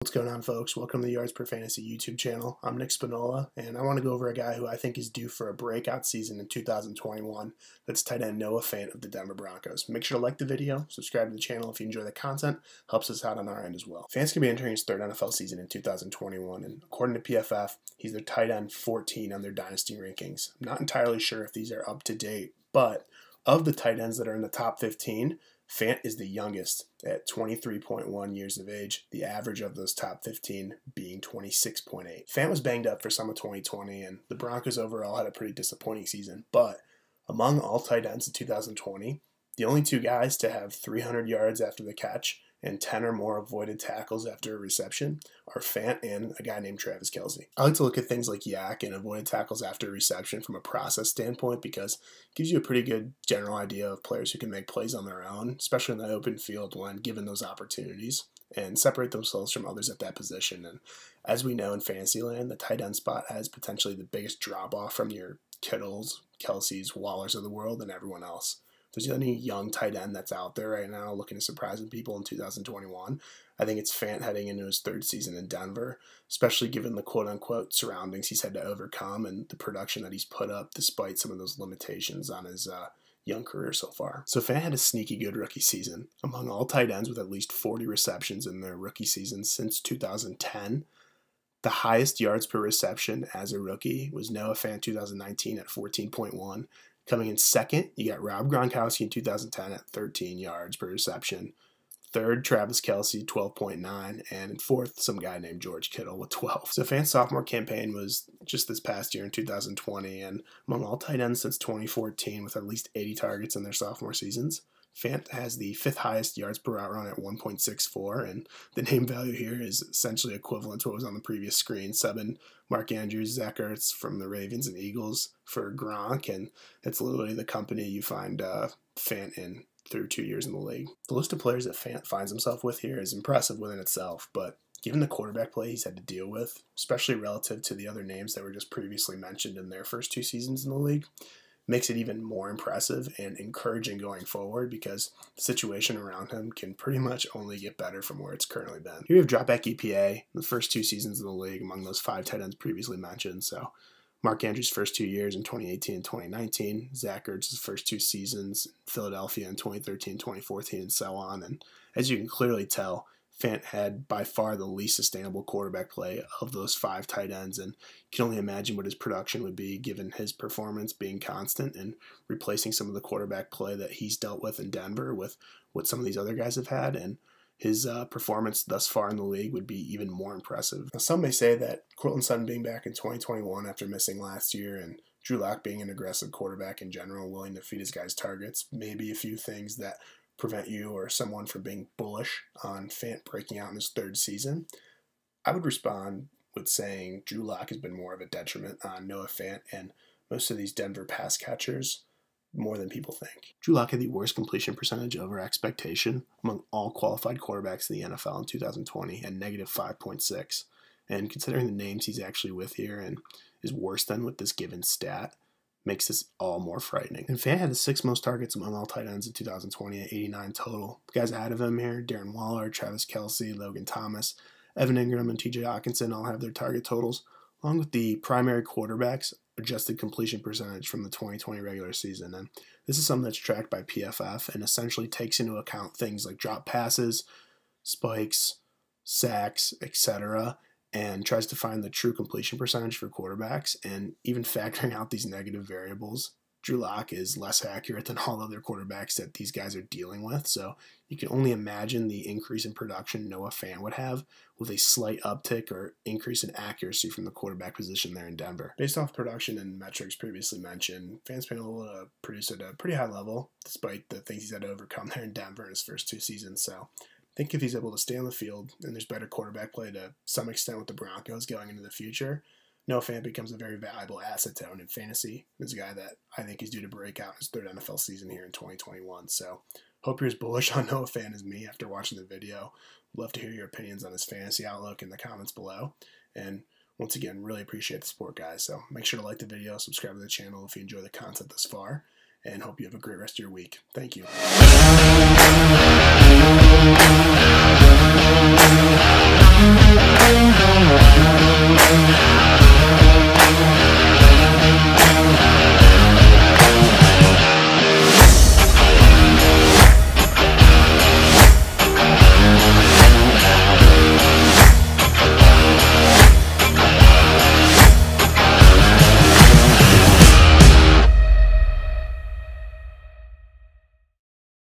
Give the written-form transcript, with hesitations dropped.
What's going on, folks? Welcome to the Yards Per Fantasy YouTube channel. I'm Nick Spanola, and I want to go over a guy who I think is due for a breakout season in 2021. That's tight end Noah Fant of the Denver Broncos. Make sure to like the video, subscribe to the channel if you enjoy the content. Helps us out on our end as well. Fant's going to be entering his third NFL season in 2021, and according to PFF, he's their tight end 14 on their dynasty rankings. I'm not entirely sure if these are up to date, but of the tight ends that are in the top 15, Fant is the youngest at 23.1 years of age, the average of those top 15 being 26.8. Fant was banged up for some of 2020, and the Broncos overall had a pretty disappointing season, but among all tight ends in 2020, the only two guys to have 300 yards after the catch and 10 or more avoided tackles after a reception are Fant and a guy named Travis Kelce. I like to look at things like yak and avoided tackles after a reception from a process standpoint because it gives you a pretty good general idea of players who can make plays on their own, especially in the open field when given those opportunities, and separate themselves from others at that position. And as we know in fantasy land, the tight end spot has potentially the biggest drop-off from your Kittles, Kelce's, Wallers of the world and everyone else. If there's any young tight end that's out there right now looking to surprising people in 2021, I think it's Fant heading into his third season in Denver, especially given the quote-unquote surroundings he's had to overcome and the production that he's put up despite some of those limitations on his young career so far. So Fant had a sneaky good rookie season. Among all tight ends with at least 40 receptions in their rookie season since 2010, the highest yards per reception as a rookie was Noah Fant 2019 at 14.1. Coming in second, you got Rob Gronkowski in 2010 at 13 yards per reception. Third, Travis Kelce, 12.9. And in fourth, some guy named George Kittle with 12. So Fant's sophomore campaign was just this past year in 2020. And among all tight ends since 2014 with at least 80 targets in their sophomore seasons, Fant has the fifth highest yards per route run at 1.64, and the name value here is essentially equivalent to what was on the previous screen, subbing Mark Andrews, Zach Ertz from the Ravens and Eagles for Gronk, and it's literally the company you find Fant in through 2 years in the league. The list of players that Fant finds himself with here is impressive within itself, but given the quarterback play he's had to deal with, especially relative to the other names that were just previously mentioned in their first 2 seasons in the league, makes it even more impressive and encouraging going forward because the situation around him can pretty much only get better from where it's currently been. Here we have dropback EPA in the first 2 seasons in the league among those 5 tight ends previously mentioned. So Mark Andrews' first 2 years in 2018 and 2019, Zach Ertz' first 2 seasons in Philadelphia in 2013, 2014, and so on. And as you can clearly tell, Fant had by far the least sustainable quarterback play of those 5 tight ends, and you can only imagine what his production would be given his performance being constant and replacing some of the quarterback play that he's dealt with in Denver with what some of these other guys have had, and his performance thus far in the league would be even more impressive. Now, some may say that Courtland Sutton being back in 2021 after missing last year and Drew Lock being an aggressive quarterback in general, willing to feed his guys targets, may be a few things that prevent you or someone from being bullish on Fant breaking out in his 3rd season. I would respond with saying Drew Lock has been more of a detriment on Noah Fant and most of these Denver pass catchers more than people think. Drew Lock had the worst completion percentage over expectation among all qualified quarterbacks in the NFL in 2020 at negative 5.6. And considering the names he's actually with here and is worse than with this given stat, makes this all more frightening. And Fant had the 6th most targets among all tight ends in 2020 at 89 total. The guys ahead of him here, Darren Waller, Travis Kelce, Logan Thomas, Evan Ingram, and TJ Hawkinson all have their target totals, along with the primary quarterbacks' adjusted completion percentage from the 2020 regular season. And this is something that's tracked by PFF and essentially takes into account things like drop passes, spikes, sacks, etc., and tries to find the true completion percentage for quarterbacks. And even factoring out these negative variables, Drew Lock is less accurate than all other quarterbacks that these guys are dealing with. So you can only imagine the increase in production Noah Fant would have with a slight uptick or increase in accuracy from the quarterback position there in Denver. Based off production and metrics previously mentioned, Fant's been able to produce at a pretty high level despite the things he's had to overcome there in Denver in his first 2 seasons. So I think if he's able to stay on the field and there's better quarterback play to some extent with the Broncos going into the future, Noah Fant becomes a very valuable asset to own in fantasy. He's a guy that I think is due to break out in his 3rd NFL season here in 2021. So hope you're as bullish on Noah Fant as me after watching the video. Love to hear your opinions on his fantasy outlook in the comments below. And once again, really appreciate the support, guys. So make sure to like the video, subscribe to the channel if you enjoy the content thus far, and hope you have a great rest of your week. Thank you. Bye.